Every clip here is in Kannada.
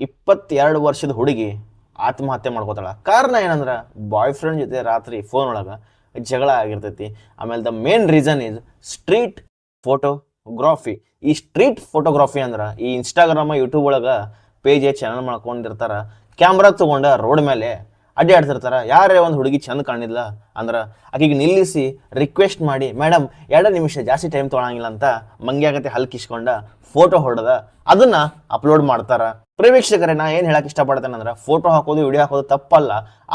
22 ವರ್ಷದ ಹುಡುಗಿ ಆತ್ಮಹತ್ಯೆ ಮಾಡ್ಕೋತಾಳ. ಕಾರಣ ಏನಂದ್ರೆ ಬಾಯ್ ಫ್ರೆಂಡ್ ಜೊತೆ ರಾತ್ರಿ ಫೋನ್ ಒಳಗೆ ಜಗಳ ಆಗಿರ್ತೈತಿ. ಆಮೇಲೆ the main reason is street photography. ಈ ಸ್ಟ್ರೀಟ್ ಫೋಟೋಗ್ರಾಫಿ ಅಂದ್ರೆ ಈ ಇನ್ಸ್ಟಾಗ್ರಾಮ್ ಯೂಟ್ಯೂಬ್ ಒಳಗೆ ಪೇಜ್ ಚಾನಲ್ ಮಾಡ್ಕೊಂಡಿರ್ತಾರ, ಕ್ಯಾಮ್ರಾ ತೊಗೊಂಡ ರೋಡ್ ಮೇಲೆ ಅಡ್ಡಾಡ್ತಿರ್ತಾರ. ಯಾರೇ ಒಂದು ಹುಡುಗಿ ಚಂದ ಕಾಣಿಲ್ಲ ಅಂದ್ರೆ ಆಕೆಗೆ ನಿಲ್ಲಿಸಿ ರಿಕ್ವೆಸ್ಟ್ ಮಾಡಿ, ಮೇಡಮ್ 2 ನಿಮಿಷ ಜಾಸ್ತಿ ಟೈಮ್ ತೊಗೊಳಂಗಿಲ್ಲ ಅಂತ ಮಂಗ್ಯಾಗತ್ತೆ ಹಲ್ಕಿಸ್ಕೊಂಡ ಫೋಟೋ ಹೊಡೆದ ಅದನ್ನ ಅಪ್ಲೋಡ್ ಮಾಡ್ತಾರ. ಪ್ರೇಕ್ಷಕರೇ, ನಾ ಏನು ಹೇಳಕ್ ಇಷ್ಟಪಡ್ತೇನೆ ಅಂದ್ರೆ ಫೋಟೋ ಹಾಕೋದು ವಿಡಿಯೋ ಹಾಕೋದು ತಪ್ಪಲ್ಲ,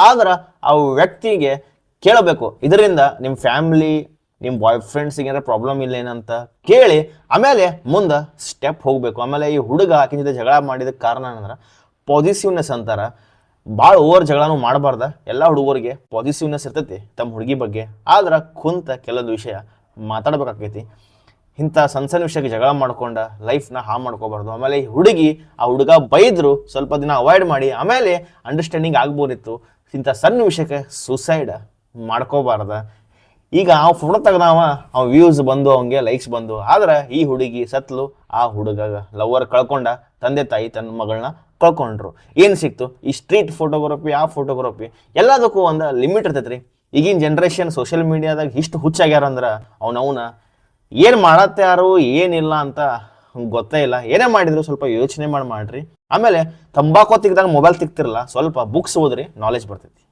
ಆದ್ರೆ ಆ ವ್ಯಕ್ತಿಗೆ ಕೇಳಬೇಕು, ಇದರಿಂದ ನಿಮ್ಮ ಫ್ಯಾಮಿಲಿ ನಿಮ್ಮ ಬಾಯ್ ಫ್ರೆಂಡ್ಸಿಗೆ ಏನಾರ ಪ್ರಾಬ್ಲಮ್ ಇಲ್ಲ ಏನಂತ ಕೇಳಿ ಆಮೇಲೆ ಮುಂದೆ ಸ್ಟೆಪ್ ಹೋಗಬೇಕು. ಆಮೇಲೆ ಈ ಹುಡುಗ ಆಕಿನ ಜೊತೆ ಜಗಳ ಮಾಡಿದ ಕಾರಣ ಏನಂದ್ರೆ ಪಾಸಿಟಿವ್ನೆಸ್ ಅಂತಾರ. ಭಾಳ ಓವರ್ ಜಗಳನೂ ಮಾಡಬಾರ್ದ. ಎಲ್ಲ ಹುಡುಗರಿಗೆ ಪಾಸಿಟಿವ್ನೆಸ್ ಇರ್ತೈತಿ ತಮ್ಮ ಹುಡುಗಿ ಬಗ್ಗೆ, ಆದ್ರೆ ಕುಂತ ಕೆಲವೊಂದು ವಿಷಯ ಮಾತಾಡ್ಬೇಕಾಕೈತಿ. ಇಂಥ ಸಣ್ಣ ವಿಷಯಕ್ಕೆ ಜಗಳ ಮಾಡ್ಕೊಂಡ ಲೈಫ್ನ ಮಾಡ್ಕೋಬಾರ್ದು. ಆಮೇಲೆ ಈ ಹುಡುಗಿ ಆ ಹುಡುಗ ಬೈದ್ರು ಸ್ವಲ್ಪ ದಿನ ಅವಾಯ್ಡ್ ಮಾಡಿ ಆಮೇಲೆ ಅಂಡರ್ಸ್ಟ್ಯಾಂಡಿಂಗ್ ಆಗ್ಬೋದಿತ್ತು. ಇಂಥ ಸಣ್ಣ ವಿಷಯಕ್ಕೆ ಸುಸೈಡ್ ಮಾಡ್ಕೋಬಾರ್ದ. ಈಗ ಆ ಫೋಟೋ ತೆಗ್ದಾವ, ಅವ್ನ ವ್ಯೂಸ್ ಬಂದು ಅವಂಗೆ ಲೈಕ್ಸ್ ಬಂದು, ಆದ್ರೆ ಈ ಹುಡುಗಿ ಸತ್ಲು, ಆ ಹುಡುಗ ಲವರ್ ಕಳ್ಕೊಂಡ, ತಂದೆ ತಾಯಿ ತನ್ನ ಮಗಳನ್ನ ಕಳ್ಕೊಂಡ್ರು. ಏನು ಸಿಕ್ತು? ಈ ಸ್ಟ್ರೀಟ್ ಫೋಟೋಗ್ರಫಿ, ಆ ಫೋಟೋಗ್ರಫಿ ಎಲ್ಲದಕ್ಕೂ ಒಂದು ಲಿಮಿಟ್ ಇರ್ತೈತ್ರಿ. ಈಗಿನ ಜನ್ರೇಷನ್ ಸೋಷಿಯಲ್ ಮೀಡಿಯಾದಾಗ ಇಷ್ಟು ಹುಚ್ಚಾಗ್ಯಾರ ಅಂದ್ರೆ ಅವನವನ ಏನು ಮಾಡತ್ತಾರು ಏನಿಲ್ಲ ಅಂತ ಗೊತ್ತೇ ಇಲ್ಲ. ಏನೇ ಮಾಡಿದ್ರು ಸ್ವಲ್ಪ ಯೋಚನೆ ಮಾಡ್ರಿ. ಆಮೇಲೆ ತಂಬಾಕು ತಿಕ್ಕಿದಾಗ ಮೊಬೈಲ್ ತಿಕ್ತಿರಲ್ಲ, ಸ್ವಲ್ಪ ಬುಕ್ಸ್ ಓದ್ರಿ, ನಾಲೆಜ್ ಬರ್ತೈತಿ.